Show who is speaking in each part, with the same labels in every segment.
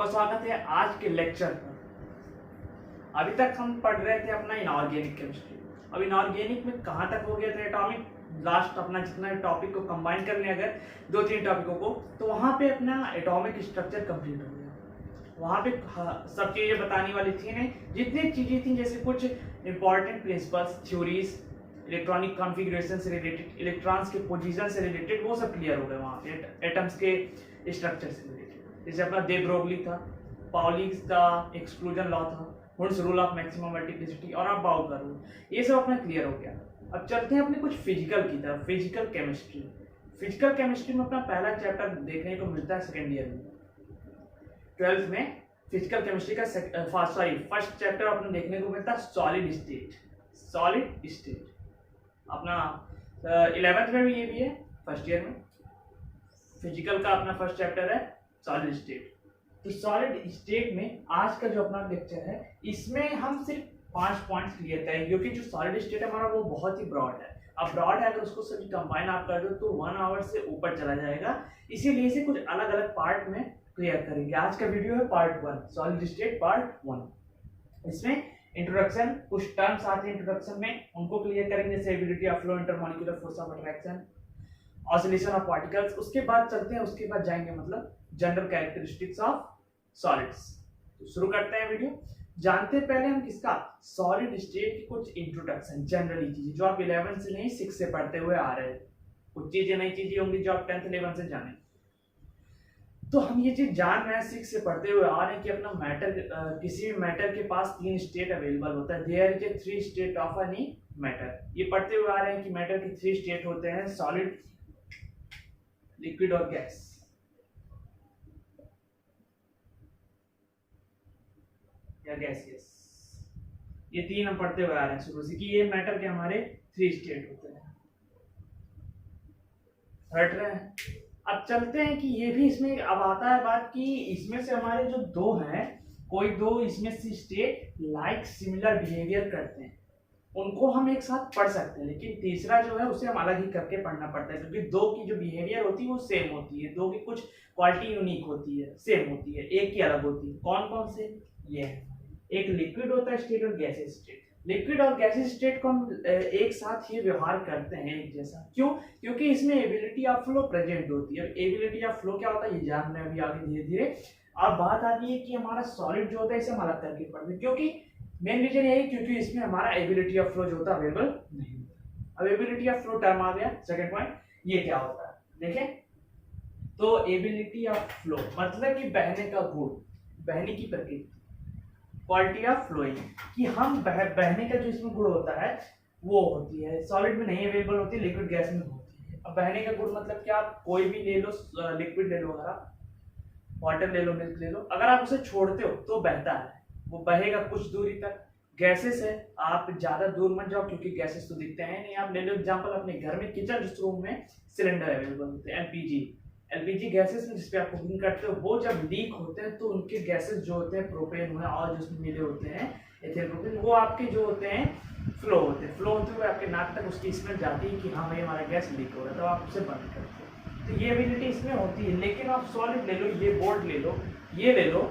Speaker 1: स्वागत है आज के लेक्चर पर। अभी तक हम पढ़ रहे थे अपना इनऑर्गेनिक केमिस्ट्री। अब इनऑर्गेनिक में कहाँ तक हो गया था एटॉमिक, लास्ट अपना जितना टॉपिक को कंबाइन कर लें अगर दो तीन टॉपिकों को, तो वहाँ पे अपना एटॉमिक स्ट्रक्चर कंप्लीट हो गया। वहाँ पे सब चीज़ें बताने वाली थी नहीं, जितनी चीज़ें थी जैसे कुछ important principles, theories, electronic configuration से रिलेटेड, इलेक्ट्रॉन्स के पोजीशन से रिलेटेड, वो सब क्लियर हो गए वहाँ पे एटम्स के स्ट्रक्चर से रिलेटेड। जैसे अपना दे ब्रोगली था, पाउलीज का एक्सक्लूजन लॉ था, Hund's rule of maximum multiplicity और अब बाउ का रूल, ये सब अपना क्लियर हो गया। अब चलते हैं अपने कुछ फिजिकल की तरफ, फिजिकल केमिस्ट्री। फिजिकल केमिस्ट्री में अपना पहला चैप्टर देखने को मिलता है सेकेंड ईयर में, 12th में फिजिकल केमिस्ट्री का फर्स्ट चैप्टर अपने देखने को मिलता है सॉलिड स्टेट। सॉलिड स्टेट अपना 11th में भी ये भी है, फर्स्ट ईयर में फिजिकल का अपना फर्स्ट चैप्टर है सॉलिड स्टेट। तो सॉलिड स्टेट में आज का जो अपना लेक्चर है इसमें हम सिर्फ 5 पॉइंट्स क्लियर करेंगे, क्योंकि जो सॉलिड स्टेट हमारा वो बहुत ही ब्रॉड है। अब ब्रॉड है, अगर उसको सभी कंबाइन आप कर दो तो 1 आवर से ऊपर चला जाएगा, इसीलिए इसे कुछ अलग अलग पार्ट में क्लियर करेंगे। आज का वीडियो है पार्ट 1, सॉलिड स्टेट पार्ट 1। इसमें इंट्रोडक्शन, कुछ टर्म्स आते हैं इंट्रोडक्शन में, उनको क्लियर करेंगे, जैसे ability of flow, intermolecular force of attraction, oscillation of particles. उसके बाद चलते हैं, उसके बाद जाएंगे मतलब जनरल कैरेक्टरिस्टिक्स ऑफ सॉलिड्स। तो शुरू करते हैं वीडियो। जानते हैं पहले हम किसका, सॉलिड स्टेट की कुछ इंट्रोडक्शन, जनरली चीजें जो आप 11 से नहीं 6 से पढ़ते हुए आ रहे हैं। कुछ चीजें नई चीजें होंगी जो आप 10th 11 से जाने, तो हम ये चीज जान रहे हैं 6 से पढ़ते हुए आ रहे हैं कि अपना मैटर, किसी भी मैटर के पास 3 स्टेट अवेलेबल होता है। There is a 3 state of any matter. ये पढ़ते हुए आ रहे हैं कि मैटर के 3 स्टेट होते हैं, सॉलिड, लिक्विड और गैस। या गैसियस, ये 3 हम पढ़ते हुए आ रहे हैं शुरू से कि ये मैटर के हमारे 3 स्टेट होते हैं। हट रहे हैं। अब चलते हैं कि ये भी इसमें अब आता है बात कि इसमें से हमारे जो दो हैं, कोई दो इसमें से स्टेट लाइक सिमिलर बिहेवियर करते हैं, उनको हम एक साथ पढ़ सकते हैं, लेकिन तीसरा जो है उसे हम अलग ही करके पढ़ना पड़ता है, क्योंकि दो की जो बिहेवियर होती है वो सेम होती है, दो की कुछ क्वालिटी यूनिक होती है, सेम होती है, एक की अलग होती है। कौन कौन से, ये है, एक लिक्विड होता है स्टेट और गैसेस स्टेट। लिक्विड और गैसेस स्टेट को हम एक साथ ही व्यवहार करते हैं एक जैसा। क्यों? क्योंकि इसमें एबिलिटी ऑफ फ्लो प्रेजेंट होती है। एबिलिटी ऑफ फ्लो क्या होता है ये जान रहे हैं अभी आगे धीरे धीरे। अब बात आती है कि हमारा सॉलिड जो होता है इसे हम अलग करके पढ़ते हैं, क्योंकि मेन रीजन यही, क्योंकि इसमें हमारा एबिलिटी ऑफ फ्लो जो होता है अवेलेबल नहीं होता। अब एबिलिटी ऑफ फ्लो टर्म आ गया, सेकंड पॉइंट, ये क्या होता है देखें। तो एबिलिटी ऑफ फ्लो मतलब कि बहने का गुण, बहने की प्रकृति, क्वालिटी ऑफ फ्लोइंग, कि हम बहने का जो इसमें गुण होता है वो होती है, सॉलिड में नहीं अवेलेबल होती है, लिक्विड गैस में होती है। अब बहने का गुण मतलब क्या, आप कोई भी ले लो, लिक्विड ले लो, अगर आप वाटर ले लो, मिल्क ले लो, अगर आप उसे छोड़ते हो तो बहता है, वो बहेगा कुछ दूरी तक। गैसेस है, आप ज्यादा दूर मत जाओ क्योंकि गैसेस तो दिखते हैं नहीं। आप ले लो एग्जांपल, अपने घर में किचन रूम में सिलेंडर अवेलेबल होते हैं, एलपीजी गैसेस में जिसपे आप कुकिंग करते हो, वो जब लीक होते हैं तो उनके गैसेस जो होते हैं, प्रोपेन हुआ और जो उसमें मिले होते हैं एथिल प्रोपेन, वो आपके जो होते हैं फ्लो होते हैं, फ्लो होते हुए आपके नाक तक उसकी स्मेल जाती है कि हाँ भाई हमारा गैस लीक हो रहा है, तो आप उसे बंद करते हो। तो ये एबिलिटी इसमें होती है। लेकिन आप सॉलिड ले लो, ये बोर्ड ले लो, ये ले लो,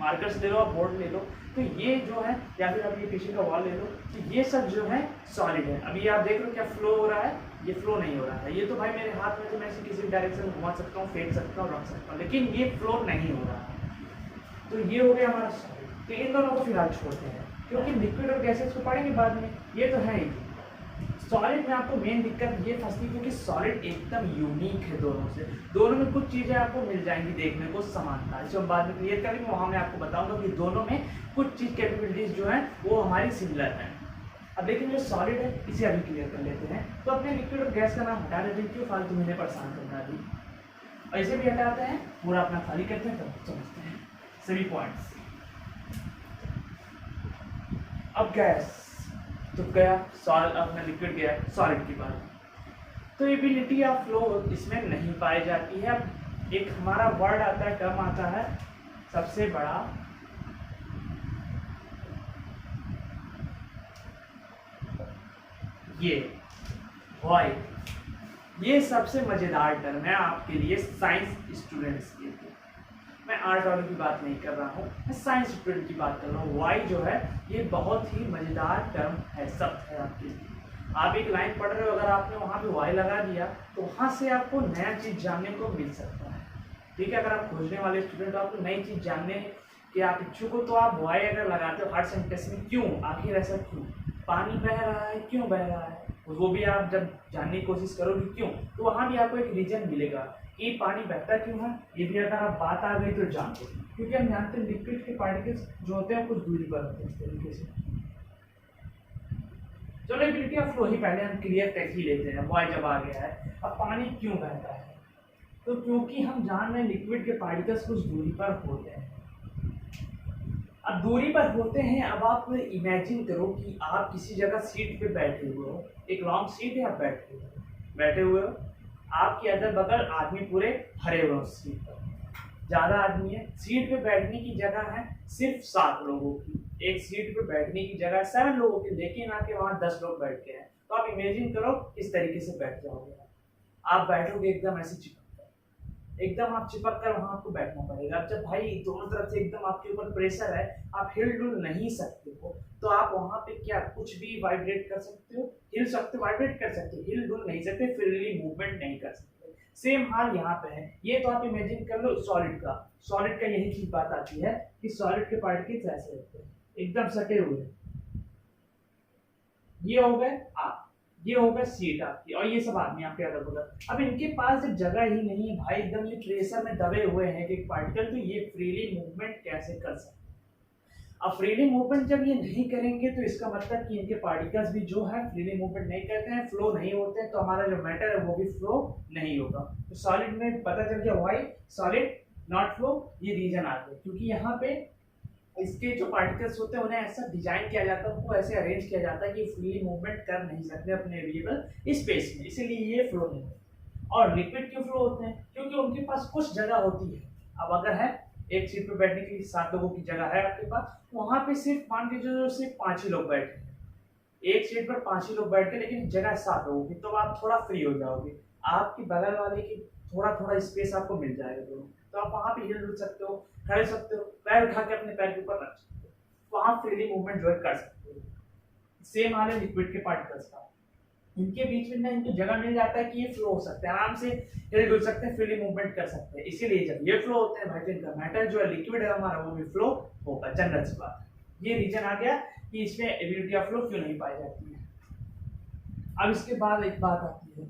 Speaker 1: मार्कर्स ले लो, आप बोर्ड ले लो, तो ये जो है, या फिर आप ये पीछे का वॉल ले लो, तो ये सब जो है सॉलिड है। अभी आप देख लो क्या फ्लो हो रहा है, ये फ्लो नहीं हो रहा है। ये तो भाई मेरे हाथ में, तो मैं इसे किसी भी डायरेक्शन में घुमा सकता हूँ, फेंक सकता हूँ, रख सकता हूँ, लेकिन ये फ्लो नहीं हो रहा है। तो ये हो गया हमारा सॉलिड। तो इन दोनों को फिलहाल छोड़ते हैं, क्योंकि लिक्विड और गैसेस को पढ़ेंगे बाद में, ये तो है ही। सॉलिड में आपको मेन दिक्कत ये फंसती है क्योंकि सॉलिड एकदम यूनिक है दोनों से। दोनों में कुछ चीज़ें आपको मिल जाएंगी देखने को समानता, जो हम बाद में क्लियर करेंगे, वहाँ मैं आपको बताऊंगा कि दोनों में कुछ चीज़ कैपेबिलिटीज जो हैं वो हमारी सिमिलर हैं। अब लेकिन जो सॉलिड है इसे अभी क्लियर कर लेते हैं। तो अपने लिक्विड और गैस का नाम हटा देते हैं, क्यों फालतू मैंने परेशान करना अभी। ऐसे भी हटाते हैं, पूरा अपना खाली करते हैं, तब समझते हैं सभी पॉइंट्स। अब गैस तो गया, सॉलिड अपना लिक्विड गया, सॉलिड की बात। तो एबिलिटी ऑफ फ्लो इसमें नहीं पाई जाती है। अब एक हमारा वर्ड आता है, टर्म आता है, सबसे बड़ा ये वॉइड। ये सबसे मजेदार टर्म है आपके लिए साइंस स्टूडेंट्स के लिए। मैं आर्ट वालों की बात नहीं कर रहा हूँ, मैं साइंस स्टूडेंट की बात कर रहा हूँ। वाई जो है ये बहुत ही मज़ेदार टर्म है, शब्द है आपके लिए। आप एक लाइन पढ़ रहे हो, अगर आपने वहाँ पे वाई लगा दिया तो वहाँ से आपको नया चीज़ जानने को मिल सकता है। ठीक है, अगर आप खोजने वाले स्टूडेंट हो, आपको नई चीज़ जानने कि आप इच्छुक हो, तो आप वाई अगर लगाते हो हर सेंटेंस में, क्यों, आखिर ऐसा क्यों, पानी बह रहा है, क्यों बह रहा है, वो भी आप जब जानने की कोशिश करोगे क्यों, तो वहाँ भी आपको एक रीजन मिलेगा कि पानी बहता क्यों है। ये भी अगर आप बात आ गई तो जान दो, क्योंकि हम जानते हैं लिक्विड के पार्टिकल्स जो होते हैं कुछ दूरी पर होते हैं इस तरीके से। चलो एबिलिटी ऑफ फ्लो ही पहले हम क्लियर कर ही लेते हैं, वाई जब आ गया है। अब पानी क्यों बहता है, तो क्योंकि हम जान रहे हैं लिक्विड के पार्टिकल्स कुछ दूरी पर होते हैं। अब दूरी पर होते हैं, अब आप इमेजिन करो कि आप किसी जगह सीट पे बैठे हुए हो, एक लॉन्ग सीट है, आप बैठे हुए हो, आपके अदर बगल आदमी पूरे भरे हुए उस सीट पर, ज़्यादा आदमी है, सीट पे बैठने की जगह है सिर्फ 7 लोगों की, एक सीट पे बैठने की जगह 7 लोगों की, लेकिन आके वहाँ 10 लोग बैठ के हैं। तो आप इमेजिन करो इस तरीके से बैठ जाओगे, आप बैठोगे एकदम ऐसे चिपक कर, एकदम आप चिपक कर वहाँ आपको बैठना पड़ेगा। अब जब भाई दोनों तरफ से एकदम आपके ऊपर प्रेशर है, आप हिल डुल नहीं सकते हो, तो आप वहाँ पे क्या कुछ भी वाइब्रेट कर सकते हो, हिल सकते हो, वाइब्रेट कर सकते हो, हिल डुल नहीं सकते, फ्रीली मूवमेंट नहीं कर सकते। सेम हाल यहाँ पे है। ये तो आप इमेजिन कर लो सॉलिड का यही चीज बात आती है कि सॉलिड के पार्टिकल्स ऐसे होते हैं, एकदम सटे हुए। ये हो गए आप, ये हो गए सीट आपकी, और ये सब आदमी आपके अगल बगल। अब इनके पास जब जगह ही नहीं है भाई, एकदम ये प्रेशर में दबे हुए हैं कि पार्टिकल, तो ये फ्रीली मूवमेंट कैसे कर सकते हैं। अब फ्रीली मूवमेंट जब ये नहीं करेंगे तो इसका मतलब कि इनके पार्टिकल्स भी जो है फ्रीली मूवमेंट नहीं करते हैं, फ्लो नहीं होते हैं, तो हमारा जो मैटर है वो भी फ्लो नहीं होगा। तो सॉलिड में पता चल गया व्हाई सॉलिड नॉट फ्लो, ये रीजन आ गया, क्योंकि यहाँ पे इसके जो पार्टिकल्स होते हैं उन्हें ऐसा डिजाइन किया जाता है, उनको ऐसे अरेंज किया जाता है कि फ्रीली मूवमेंट कर नहीं सकते अपने वेरिएबल स्पेस में, इसीलिए ये फ्लो नहीं होते। और लिक्विड क्यों फ्लो होते हैं, क्योंकि उनके पास कुछ जगह होती है। अब अगर है एक सीट पे बैठने के लिए 7 लोगों की जगह है आपके पास, वहां पे सिर्फ मान के जो सिर्फ 5 ही लोग बैठे हैं, एक सीट पर 5 ही लोग बैठ के, लेकिन जगह 7 लोगों की, तो आप थोड़ा फ्री हो जाओगे, आपकी बगल वाले की थोड़ा थोड़ा स्पेस आपको मिल जाएगा दोनों, तो आप वहां पे हिल सकते हो, खड़े सकते हो, पैर उठा के अपने पैर के ऊपर रख सकते हो, वहां फ्रीली मूवमेंट जो कर सकते हो। सेम हाल है लिक्विड के पार्टिकल्स का, इनके बीच में ना इनको जगह मिल जाता है कि ये फ्लो हो सकते हैं, आराम से हिल डुल सकते हैं, फ्रीली मूवमेंट कर सकते हैं। इसीलिए जब ये फ्लो होते हैं भाई, तो इनका मैटर जो है लिक्विड है हमारा, वो भी फ्लो होगा, जनरल सी बात है। ये रीजन आ गया कि इसमें एबिलिटी ऑफ फ्लो क्यों नहीं पाई जाती है। अब इसके बाद एक बात आती है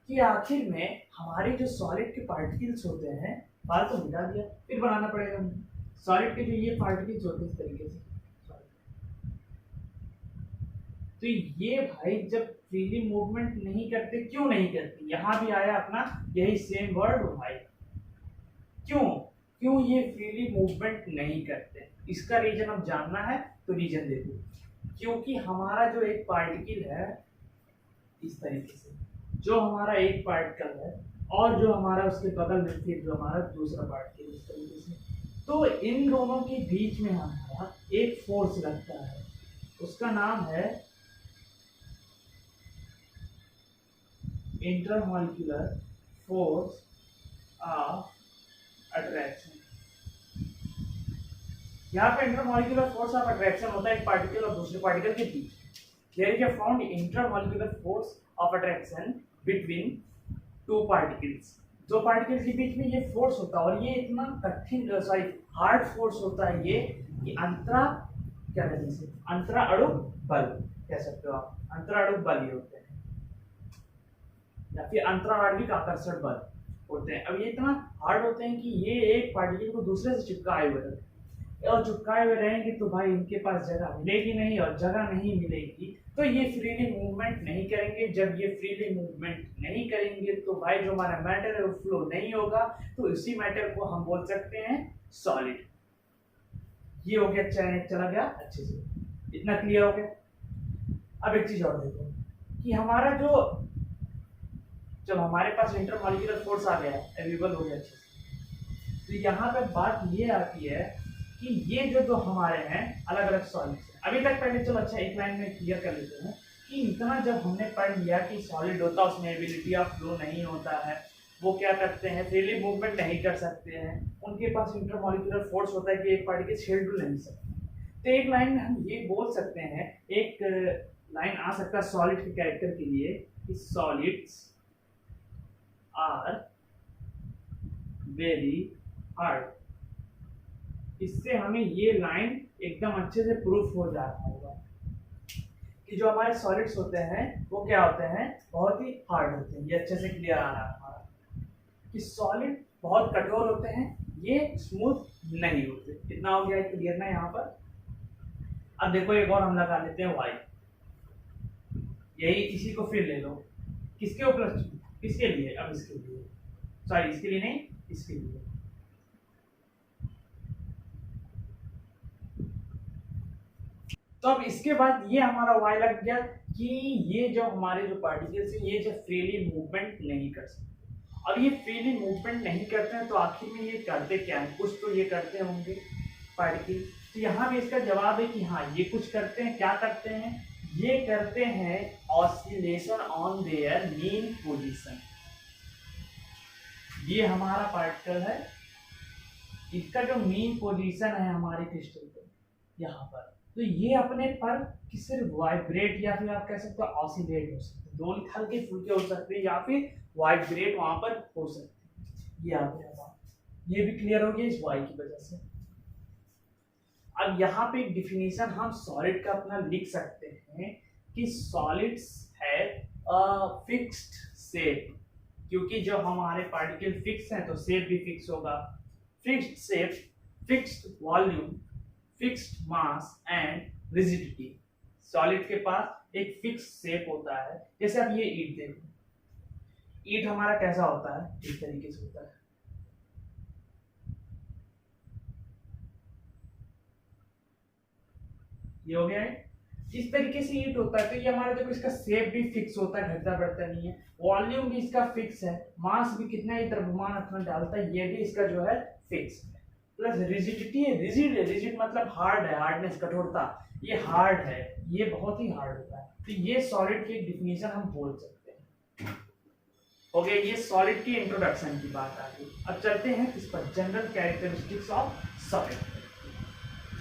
Speaker 1: कि आखिर में हमारे जो सॉलिड के पार्टिकल्स होते हैं, बात तो मिटा दिया, फिर बनाना पड़ेगा हमें। सॉलिड के जो ये पार्टिकल्स होते हैं इस तरीके से, तो ये भाई जब फ्रीली मूवमेंट नहीं करते, क्यों नहीं करते, यहां भी आया अपना यही सेम वर्ड भाई, क्यों ये फ्रीली मूवमेंट नहीं करते, इसका रीजन अब जानना है तो रीजन देखो। क्योंकि हमारा जो एक पार्टिकल है इस तरीके से, जो हमारा एक पार्टिकल है और जो हमारा उसके बगल में फिर जो हमारा दूसरा पार्टिकल इस तरीके से, तो इन दोनों के बीच में हमारा एक फोर्स लगता है, उसका नाम है इंटरमॉलिक्यूलर फोर्स ऑफ अट्रैक्शन। यहाँ पे इंटरमॉलिक्यूलर फोर्स ऑफ अट्रैक्शन होता है एक पार्टिकल और दूसरे पार्टिकल के बीच। There is a found intermolecular force of attraction between two particles। दो पार्टिकल के बीच में ये फोर्स होता है, और ये इतना कठिन हार्ड फोर्स होता है ये कि अंतरा क्या कहते हैं, अंतरा अणु बल कह सकते हो आप, अंतरा अणु बल ये होते हैं, या फिर अंतराणविक आकर्षण बल होते हैं। अब ये इतना हार्ड होते हैं कि ये एक पार्टिकल को दूसरे से चिपकाए हुए रहते हैं, और चिपकाए हुए रहेंगे तो भाई इनके पास जगह मिलेगी नहीं, और जगह नहीं मिलेगी तो ये फ्रीली मूवमेंट नहीं करेंगे। जब ये फ्रीली मूवमेंट नहीं करेंगे तो भाई जो हमारा मैटर है वो फ्लो नहीं होगा, तो इसी मैटर को हम बोल सकते हैं सॉलिड। ये हो गया, चला गया अच्छे से, इतना क्लियर हो गया। अब एक चीज और देखो कि हमारा जो जब हमारे पास इंटरमॉलिक्यूलर फोर्स आ गया, अवेलेबल हो गया अच्छे से, तो यहाँ पे बात ये आती है कि ये जो हमारे हैं अलग अलग सॉलिड्स हैं। अभी तक पहले चलो अच्छा एक लाइन में क्लियर कर लेते हैं कि इतना जब हमने पढ़ लिया कि सॉलिड होता है उसमें एबिलिटी ऑफ फ्लो नहीं होता है, वो क्या करते हैं, फ्रीली मूवमेंट नहीं कर सकते हैं, उनके पास इंटरमॉलिक्यूलर फोर्स होता है कि एक पार्टिकल शेड्यूल नहीं सकते। तो एक लाइन में हम ये बोल सकते हैं, एक लाइन आ सकता है सॉलिड के कैरेक्टर के लिए कि सॉलिड्स आर वेरी हार्ड। इससे हमें ये लाइन एकदम अच्छे से प्रूफ हो जाता होगा कि जो हमारे सॉलिड्स होते हैं वो क्या होते हैं, बहुत ही हार्ड होते हैं। ये अच्छे से क्लियर आ रहा है हमारा कि सॉलिड बहुत कठोर होते हैं, ये स्मूथ नहीं होते। कितना हो गया क्लियर ना यहाँ पर। अब देखो एक और हम लगा लेते हैं वाई, यही इसी को फिर ले लो, किसके ऊपर, किसके लिए, अब इसके लिए, सॉरी इसके लिए नहीं, इसके लिए। तो अब इसके बाद ये हमारा वाई लग गया कि ये जो हमारे जो पार्टिकल्स हैं ये जो फ्रीली मूवमेंट नहीं कर सकते। अब ये फ्रीली मूवमेंट नहीं करते हैं तो आखिर में ये करते क्या है, कुछ तो ये करते होंगे पार्टिकल। तो यहाँ भी इसका जवाब है कि हाँ ये कुछ करते हैं। क्या करते हैं, ये करते हैं oscillation on their mean position. ये हमारा पार्टिकल है, इसका जो मीन पोजीशन है हमारे क्रिस्टल पे यहाँ पर, तो ये अपने पर कि सिर्फ वाइब्रेट या फिर आप कह सकते हो ऑसिलेट हो सकते हैं, दोनों हल्के फुल्के हो सकते हैं या फिर वाइब्रेट वहां पर हो सकते हैं। ये आ गया बात, ये भी क्लियर हो गया इस वाई की वजह से। अब यहाँ पे एक डिफिनीशन हम सॉलिड का अपना लिख सकते हैं कि सॉलिड्स है फिक्स्ड शेप, क्योंकि जो हमारे पार्टिकल फिक्स हैं तो शेप भी फिक्स होगा। Fixed shape, fixed volume, fixed mass and rigidity. Solid के पास एक फिक्स शेप होता है। जैसे आप ये ईंट देखो, ईंट हमारा कैसा होता है, इस तरीके से होता है। ये हो गया है, इस तरीके से ईंट होता है। तो ये हमारा देखो इसका शेप भी फिक्स होता है, घटता बढ़ता नहीं है। वॉल्यूम भी इसका फिक्स है, मास भी कितना ही द्रव्यमान अपना डालता है ये भी इसका जो है फिक्स है। प्लस रिजिडिटी है, रिजिड है, रिजिड मतलब हार्ड है, हार्डनेस, कठोरता, ये हार्ड है, ये बहुत ही हार्ड होता है। तो ये सॉलिड की एक डिफिनीशन हम बोल सकते हैं। हो गया ये सॉलिड की इंट्रोडक्शन की बात आ गई। अब चलते हैं किस पर, जनरल कैरेक्टरिस्टिक्स ऑफ सॉलिड।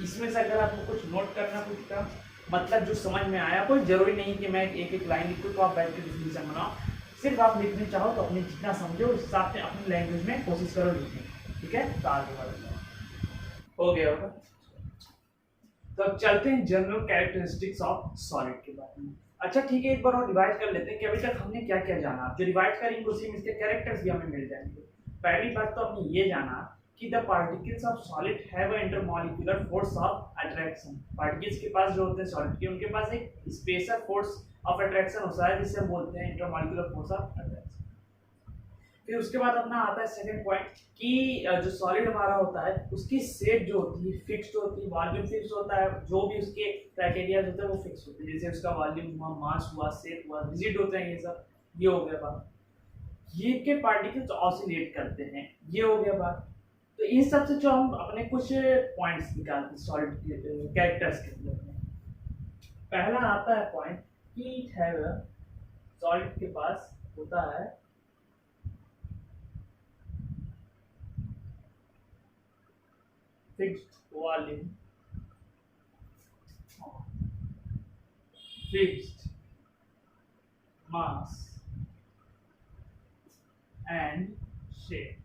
Speaker 1: इसमें से अगर आपको कुछ नोट करना, कुछ का मतलब जो समझ में आया, कोई जरूरी नहीं कि मैं एक एक लाइन लिखूं तो आप बैठ के डिफिनीशन बनाओ, सिर्फ आप लिखने चाहो तो अपने जितना समझो उस हिसाब से अपनी लैंग्वेज में कोशिश करो लिखने, ठीक है। तो आगे बढ़ो, हो गया होगा। तो अब चलते हैं जनरल कैरेक्टरिस्टिक्स ऑफ सॉलिड के बारे में। अच्छा ठीक है, एक बार और रिवाइज कर लेते हैं कि अभी तक हमने क्या क्या जाना। जो रिवाइज करेंगे उसी में इसके कैरेक्टर्स भी हमें मिल जाएंगे। पहली बात तो आपने ये जाना कि the particles of solid have a intermolecular force of attraction. Particles के पास जो होते हैं सॉलिड के, उनके पास एक स्पेशल फोर्स ऑफ अट्रैक्शन होता है जिसे हम बोलते हैं इंटरमॉलिक्यूलर फोर्स ऑफ अट्रैक्शन। फिर उसके बाद अपना आता है सेकंड पॉइंट कि जो सॉलिड हमारा होता है उसकी शेप जो होती है फिक्स्ड होती है, वॉल्यूम फिक्स होता है, जो भी उसके क्राइटेरिया होते हैं वो फिक्स होते हैं, जैसे उसका वॉल्यूम हुआ, मास हुआ, शेप हुआ, रिजिड होते हैं ये सब। ये हो गया बात। ये के पार्टिकल्स ऑसिलेट करते हैं, ये हो गया बात। तो इन सब से जो हम अपने कुछ पॉइंट्स निकालते हैं सॉलिड के कैरेक्टर्स के लिए। पहला आता है पॉइंट कि सॉलिड के पास होता है fixed volume, fixed mass and shape।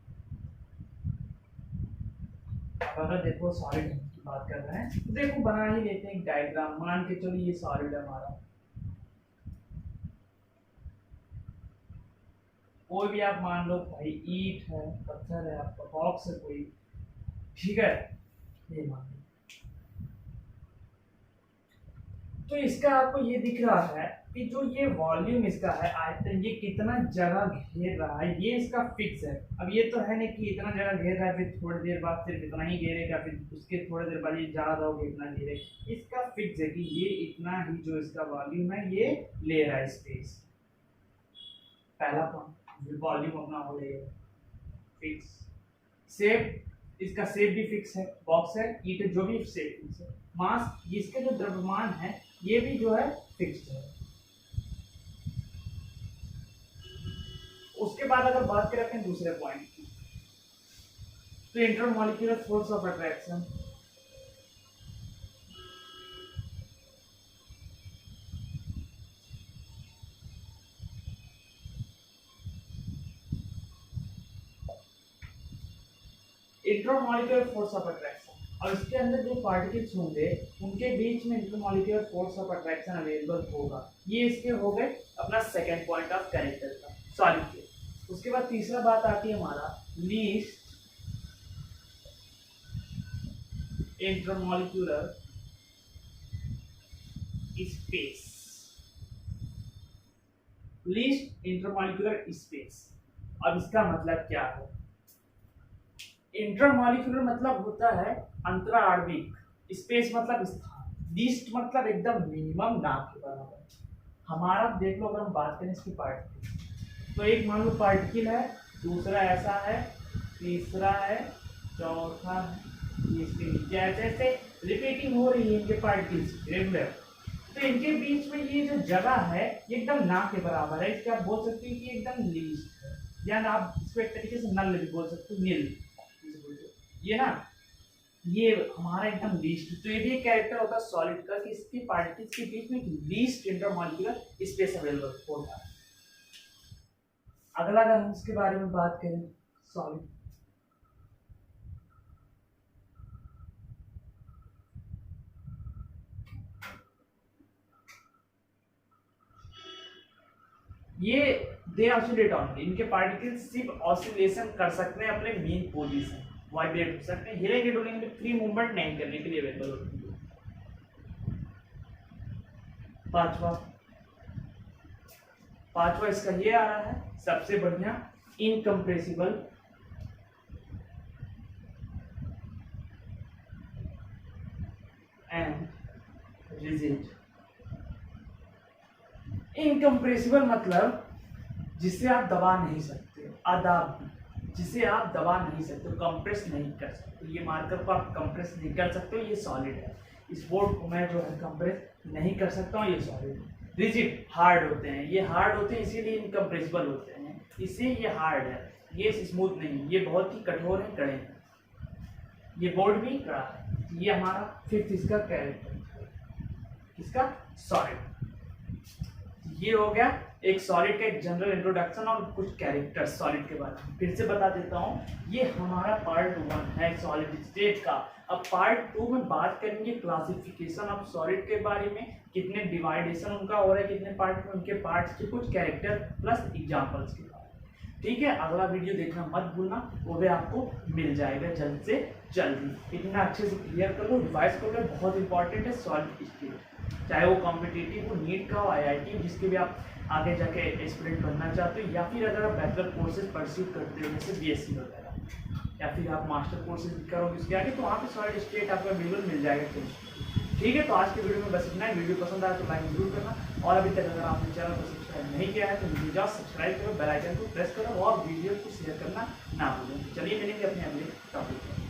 Speaker 1: अब अगर देखो सॉलिड की बात कर रहे हैं तो देखो बना ही लेते हैं एक डायग्राम। मान के चलो ये सॉलिड है हमारा, कोई भी आप मान लो भाई, ईंट है, पत्थर है, आपका बॉक्स है कोई, ठीक है, ये मान लो। तो इसका आपको ये दिख रहा है कि जो ये वॉल्यूम इसका है, आयतन, ये कितना जगह घेर रहा है, ये इसका फिक्स है। अब ये तो है नहीं कि इतना जगह घेर रहा है फिर थोड़ी देर बाद सिर्फ इतना ही घेरेगा, फिर उसके थोड़ी देर बाद ये जा रहा होगा इतना घेरेगा। इसका फिक्स है कि ये इतना ही जो इसका वॉल्यूम है ये ले रहा है स्पेस। पहला पॉइंट, वॉल्यूम अपना हो जाएगा फिक्स। शेप, इसका शेप भी फिक्स है, बॉक्स है, ईंट, जो भी शेप फिक्स है। मास, इसके जो द्रव्यमान है ये भी जो है फिक्स्ड है। उसके बाद अगर बात करें अपने दूसरे पॉइंट की, तो intermolecular force of attraction. Intermolecular force of attraction, और इसके अंदर जो पार्टिकल्स होंगे उनके बीच में intermolecular force of attraction available होगा। ये इसके हो गए अपना सेकेंड पॉइंट ऑफ कैरेक्टर का, सॉलिड के। उसके बाद तीसरा बात आती है हमारा least intermolecular space. Least intermolecular space, अब इसका मतलब क्या है? इंटरमॉलिक्यूलर मतलब होता है अंतरा आणविक, स्पेस मतलब स्थान, लीस्ट मतलब एकदम मिनिमम ना के बराबर। हमारा देख लो, अगर हम बात करें इसकी पार्टिकल, तो एक मान लो पार्टिकल है, दूसरा ऐसा है, तीसरा है, चौथा है, इसके नीचे ऐसे ऐसे रिपीटिंग हो रही है इनके पार्टिकल्स रेगुलर। तो इनके बीच में ये जो जगह है ये एकदम ना के बराबर है। इसके आप बोल सकते हैं कि एकदम लीस्ट है, या आप इसको एक तरीके से नल भी बोल सकते हो, नील। ये ना, ये हमारा एकदम लीस्ट। तो ये भी एक कैरेक्टर होता है सॉलिड का कि इसके पार्टिकल्स के बीच में लीस्ट इंटरमॉलिक्यूलर स्पेस अवेलेबल होता है। अगला अगर हम इसके बारे में बात करें, सॉलिड, ये दे ऑसिलेट ऑनली, इनके पार्टिकल्स सिर्फ ऑसिलेशन कर सकते हैं अपने मेन पोजीशन, वाइब्रेट हो सकते हैं, हिलेंगे डुलेंगे, फ्री मूवमेंट नहीं करने के लिए अवेलेबल होती है। पांचवा इसका ये आ रहा है सबसे बढ़िया, इनकम्प्रेसिबल एंड रिजिड। इनकम्प्रेसिबल मतलब जिसे आप दबा नहीं सकते, अदाब, जिसे आप दबा नहीं सकते, कंप्रेस नहीं कर सकते, ये मार्कर को आप कंप्रेस नहीं कर सकते, ये सॉलिड है। इस बोर्ड को मैं जो है कंप्रेस नहीं कर सकता हूँ, ये सॉलिड है। रिजिड, हार्ड होते हैं, ये हार्ड होते हैं इसीलिए इनकम्प्रेसिबल होते हैं, इससे ये हार्ड है, ये स्मूथ नहीं, ये बहुत ही कठोर है, कड़े हैं। ये बोर्ड भी कड़ा है। ये हमारा फिफ्थ इसका कैरेक्टर, किसका? सॉलिड। ये हो गया एक सॉलिड का एक जनरल इंट्रोडक्शन और कुछ कैरेक्टर सॉलिड के बारे में। फिर से बता देता हूँ, ये हमारा पार्ट 1 है सॉलिड स्टेट का। अब पार्ट 2 में बात करेंगे क्लासिफिकेशन ऑफ सॉलिड के बारे में, कितने डिवाइडेशन उनका हो रहा है, कितने पार्ट में, उनके पार्ट्स के कुछ कैरेक्टर प्लस एग्जाम्पल्स के बारे में। ठीक है, अगला वीडियो देखना मत भूलना, वो भी आपको मिल जाएगा जल्द से जल्दी। इतना अच्छे से क्लियर कर लो, रिवाइज कर लो, बहुत इंपॉर्टेंट है सॉलिड स्टेट, चाहे वो कॉम्पिटिटिव हो, नीट का हो, IIT, जिसके भी आप आगे जाके एस्पिरेंट बनना चाहते हो, या फिर अगर आप बैचलर कोर्सेज परस्यू करते हो जैसे BSc वगैरह, या फिर आप मास्टर कोर्सेज भी करोगे उसके आगे, तो वहाँ पे सॉलिड स्टेट आपको बिल्कुल मिल जाएगा। ठीक है, तो आज के वीडियो में बस इतना है। वीडियो पसंद आया तो लाइक जरूर करना, और अभी तक अगर आपने चैनल को सब्सक्राइब नहीं किया है तो वीडियो जाओ सब्सक्राइब करो, बेल आइकन को प्रेस करो और वीडियो को शेयर करना ना भूलें। चलिए मिलेंगे अपने अगले टॉपिक में।